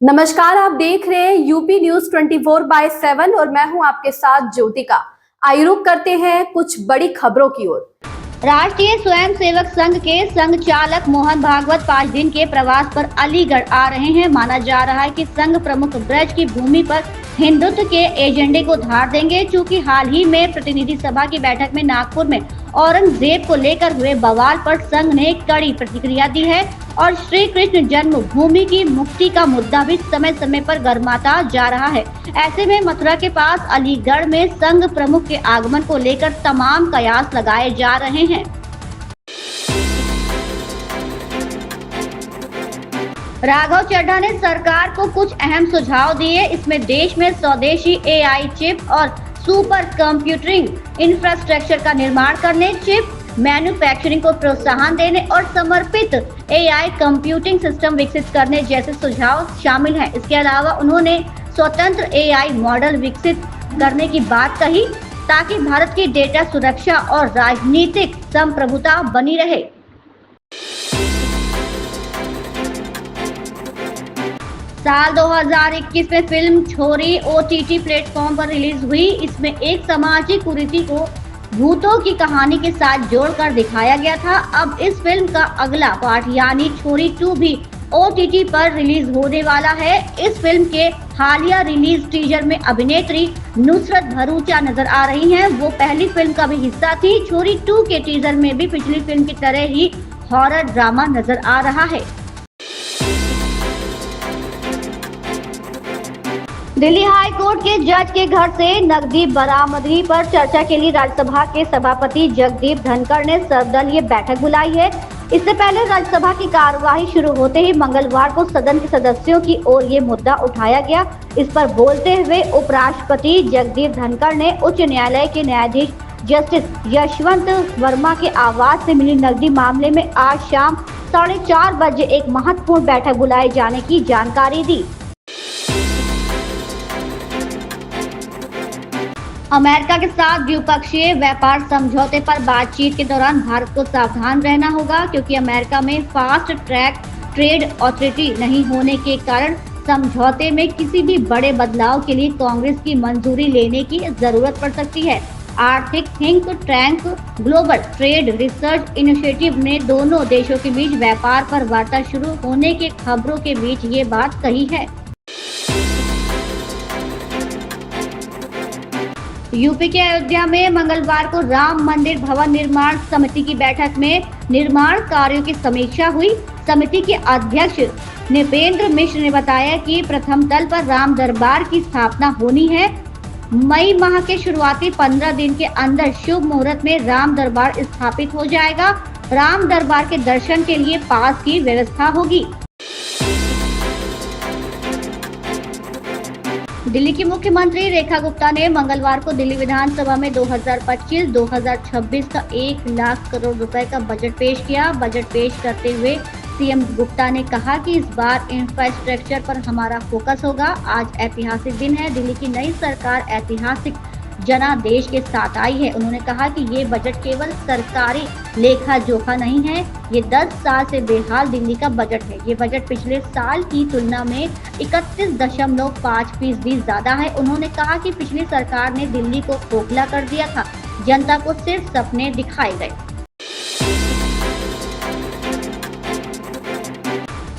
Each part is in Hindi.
नमस्कार, आप देख रहे हैं यूपी न्यूज 24/7 और मैं हूं आपके साथ ज्योतिका। आइए रुक करते हैं कुछ बड़ी खबरों की ओर। राष्ट्रीय स्वयंसेवक संघ के संघ चालक मोहन भागवत 5 दिन के प्रवास पर अलीगढ़ आ रहे हैं। माना जा रहा है कि संघ प्रमुख ब्रज की भूमि पर हिंदुत्व के एजेंडे को धार देंगे। चूंकि हाल ही में प्रतिनिधि सभा की बैठक में नागपुर में औरंगजेब को लेकर हुए बवाल पर संघ ने कड़ी प्रतिक्रिया दी है और श्री कृष्ण जन्मभूमि की मुक्ति का मुद्दा भी समय समय पर गर्माता जा रहा है। ऐसे में मथुरा के पास अलीगढ़ में संघ प्रमुख के आगमन को लेकर तमाम कयास लगाए जा रहे हैं। राघव चड्ढा ने सरकार को कुछ अहम सुझाव दिए। इसमें देश में स्वदेशी एआई चिप और सुपर कंप्यूटिंग इंफ्रास्ट्रक्चर का निर्माण करने, चिप मैन्युफैक्चरिंग को प्रोत्साहन देने और समर्पित एआई कंप्यूटिंग सिस्टम विकसित करने जैसे सुझाव शामिल हैं। इसके अलावा उन्होंने स्वतंत्र एआई मॉडल विकसित करने की बात कही ताकि भारत की डेटा सुरक्षा और राजनीतिक संप्रभुता बनी रहे। साल 2021 में फिल्म छोरी ओटीटी प्लेटफॉर्म पर रिलीज हुई। इसमें एक सामाजिक कुरीति को भूतों की कहानी के साथ जोड़कर दिखाया गया था। अब इस फिल्म का अगला पार्ट यानी छोरी 2 भी ओटीटी पर रिलीज होने वाला है। इस फिल्म के हालिया रिलीज टीजर में अभिनेत्री नुसरत भरूचा नजर आ रही हैं। वो पहली फिल्म का भी हिस्सा थी। छोरी 2 के टीजर में भी पिछली फिल्म की तरह ही हॉरर ड्रामा नजर आ रहा है। दिल्ली हाई कोर्ट के जज के घर से नकदी बरामदगी पर चर्चा के लिए राज्यसभा के सभापति जगदीप धनखड़ ने सर्वदलीय बैठक बुलाई है। इससे पहले राज्यसभा की कार्यवाही शुरू होते ही मंगलवार को सदन के सदस्यों की ओर ये मुद्दा उठाया गया। इस पर बोलते हुए उपराष्ट्रपति जगदीप धनखड़ ने उच्च न्यायालय के न्यायाधीश जस्टिस यशवंत वर्मा के आवास से मिली नकदी मामले में आज शाम 4:30 बजे एक महत्वपूर्ण बैठक बुलाए जाने की जानकारी दी। अमेरिका के साथ द्विपक्षीय व्यापार समझौते पर बातचीत के दौरान भारत को सावधान रहना होगा, क्योंकि अमेरिका में फास्ट ट्रैक ट्रेड अथॉरिटी नहीं होने के कारण समझौते में किसी भी बड़े बदलाव के लिए कांग्रेस की मंजूरी लेने की जरूरत पड़ सकती है। आर्थिक think tank global trade research initiative ने दोनों देशों के बीच व्यापार पर वार्ता शुरू होने के खबरों के बीच ये बात कही है। यूपी के अयोध्या में मंगलवार को राम मंदिर भवन निर्माण समिति की बैठक में निर्माण कार्यों की समीक्षा हुई। समिति के अध्यक्ष नृपेंद्र मिश्र ने बताया कि प्रथम तल पर राम दरबार की स्थापना होनी है। मई माह के शुरुआती 15 दिन के अंदर शुभ मुहूर्त में राम दरबार स्थापित हो जाएगा। राम दरबार के दर्शन के लिए पास की व्यवस्था होगी। दिल्ली की मुख्यमंत्री रेखा गुप्ता ने मंगलवार को दिल्ली विधानसभा में 2025-2026 का 1 लाख करोड़ रुपए का बजट पेश किया। बजट पेश करते हुए सीएम गुप्ता ने कहा कि इस बार इंफ्रास्ट्रक्चर पर हमारा फोकस होगा। आज ऐतिहासिक दिन है। दिल्ली की नई सरकार ऐतिहासिक जनादेश के साथ आई है। उन्होंने कहा कि ये बजट केवल सरकारी लेखा जोखा नहीं है, ये 10 साल से बेहाल दिल्ली का बजट है। ये बजट पिछले साल की तुलना में 31.5% ज्यादा है। उन्होंने कहा कि पिछली सरकार ने दिल्ली को खोखला कर दिया था, जनता को सिर्फ सपने दिखाए गए।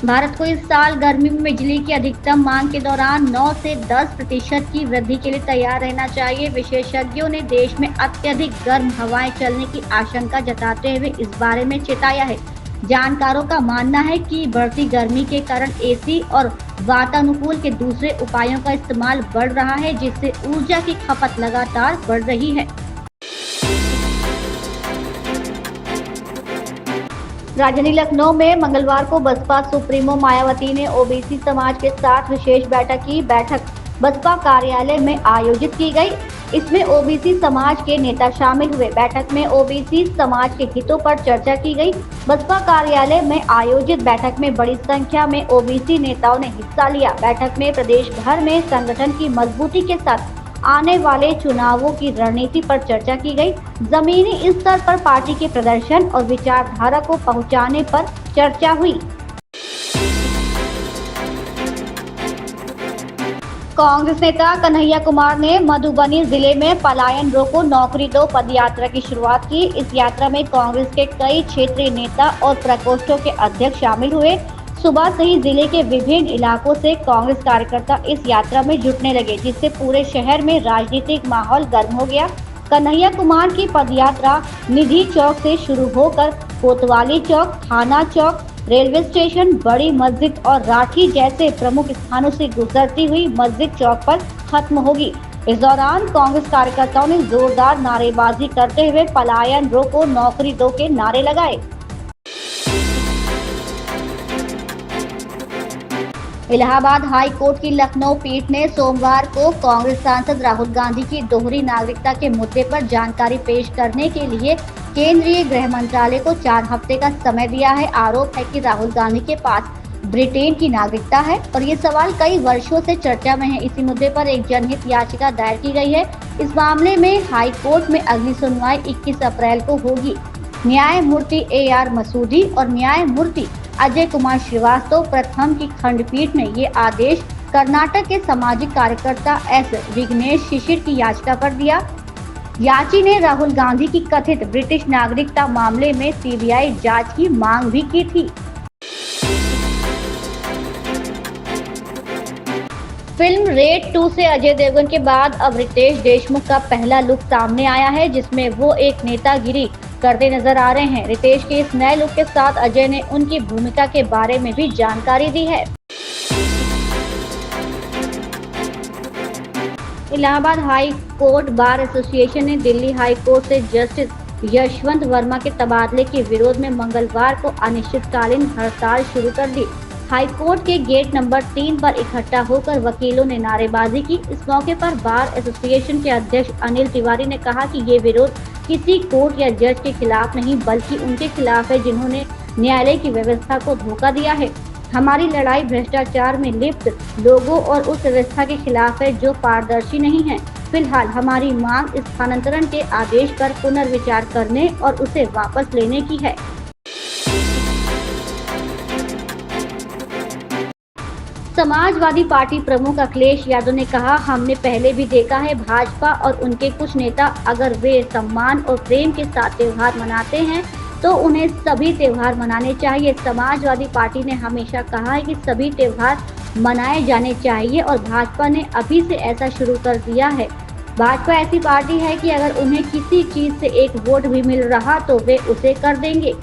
भारत को इस साल गर्मी में बिजली की अधिकतम मांग के दौरान 9 से 10% की वृद्धि के लिए तैयार रहना चाहिए। विशेषज्ञों ने देश में अत्यधिक गर्म हवाएं चलने की आशंका जताते हुए इस बारे में चेताया है। जानकारों का मानना है कि बढ़ती गर्मी के कारण एसी और वातानुकूल के दूसरे उपायों का इस्तेमाल बढ़ रहा है, जिससे ऊर्जा की खपत लगातार बढ़ रही है। राजधानी लखनऊ में मंगलवार को बसपा सुप्रीमो मायावती ने ओबीसी समाज के साथ विशेष बैठक की। बैठक बसपा कार्यालय में आयोजित की गई। इसमें ओबीसी समाज के नेता शामिल हुए। बैठक में ओबीसी समाज के हितों पर चर्चा की गई। बसपा कार्यालय में आयोजित बैठक में बड़ी संख्या में ओबीसी नेताओं ने हिस्सा लिया। बैठक में प्रदेश भर में संगठन की मजबूती के साथ आने वाले चुनावों की रणनीति पर चर्चा की गई। जमीनी स्तर पर पार्टी के प्रदर्शन और विचारधारा को पहुंचाने पर चर्चा हुई। कांग्रेस नेता कन्हैया कुमार ने मधुबनी जिले में पलायन रोको नौकरी दो पदयात्रा की शुरुआत की। इस यात्रा में कांग्रेस के कई क्षेत्रीय नेता और प्रकोष्ठों के अध्यक्ष शामिल हुए। सुबह से ही जिले के विभिन्न इलाकों से कांग्रेस कार्यकर्ता इस यात्रा में जुटने लगे, जिससे पूरे शहर में राजनीतिक माहौल गर्म हो गया। कन्हैया कुमार की पदयात्रा निधि चौक से शुरू होकर कोतवाली चौक, थाना चौक, रेलवे स्टेशन, बड़ी मस्जिद और राठी जैसे प्रमुख स्थानों से गुजरती हुई मस्जिद चौक पर खत्म होगी। इस दौरान कांग्रेस कार्यकर्ताओं ने जोरदार नारेबाजी करते हुए पलायन रोको नौकरी दो के नारे लगाए। इलाहाबाद हाई कोर्ट की लखनऊ पीठ ने सोमवार को कांग्रेस सांसद राहुल गांधी की दोहरी नागरिकता के मुद्दे पर जानकारी पेश करने के लिए केंद्रीय गृह मंत्रालय को 4 हफ्ते का समय दिया है। आरोप है कि राहुल गांधी के पास ब्रिटेन की नागरिकता है और ये सवाल कई वर्षों से चर्चा में है। इसी मुद्दे पर एक जनहित याचिका दायर की गई है। इस मामले में हाई कोर्ट में अगली सुनवाई 21 अप्रैल को होगी। न्यायमूर्ति AR मसूदी और न्यायमूर्ति अजय कुमार श्रीवास्तव प्रथम की खंडपीठ ने ये आदेश कर्नाटक के सामाजिक कार्यकर्ता S विघ्नेश शिशिर की याचिका पर दिया। याची ने राहुल गांधी की कथित ब्रिटिश नागरिकता मामले में CBI जांच की मांग भी की थी। फिल्म रेड 2 से अजय देवगन के बाद अब रितेश देशमुख का पहला लुक सामने आया है, जिसमें वो एक नेतागिरी करते नजर आ रहे हैं। रितेश के इस नए लुक के साथ अजय ने उनकी भूमिका के बारे में भी जानकारी दी है। Allahabad high court bar association ने दिल्ली हाई कोर्ट से जस्टिस यशवंत वर्मा के तबादले के विरोध में मंगलवार को अनिश्चितकालीन हड़ताल शुरू कर दी। हाई कोर्ट के गेट नंबर 3 पर इकट्ठा होकर वकीलों ने नारेबाजी की। इस मौके पर बार एसोसिएशन के अध्यक्ष अनिल तिवारी ने कहा कि ये विरोध किसी कोर्ट या जज के खिलाफ नहीं, बल्कि उनके खिलाफ है जिन्होंने न्यायालय की व्यवस्था को धोखा दिया है। हमारी लड़ाई भ्रष्टाचार में लिप्त लोगों और उस व्यवस्था के खिलाफ है जो पारदर्शी नहीं है। फिलहाल हमारी मांग स्थानांतरण के आदेश पर पुनर्विचार करने और उसे वापस लेने की है। समाजवादी पार्टी प्रमुख अखिलेश यादव ने कहा, हमने पहले भी देखा है भाजपा और उनके कुछ नेता अगर वे सम्मान और प्रेम के साथ त्योहार मनाते हैं तो उन्हें सभी त्योहार मनाने चाहिए। समाजवादी पार्टी ने हमेशा कहा है कि सभी त्योहार मनाए जाने चाहिए और भाजपा ने अभी से ऐसा शुरू कर दिया है। भाजपा ऐसी पार्टी है कि अगर उन्हें किसी चीज से एक वोट भी मिल रहा तो वे उसे कर देंगे।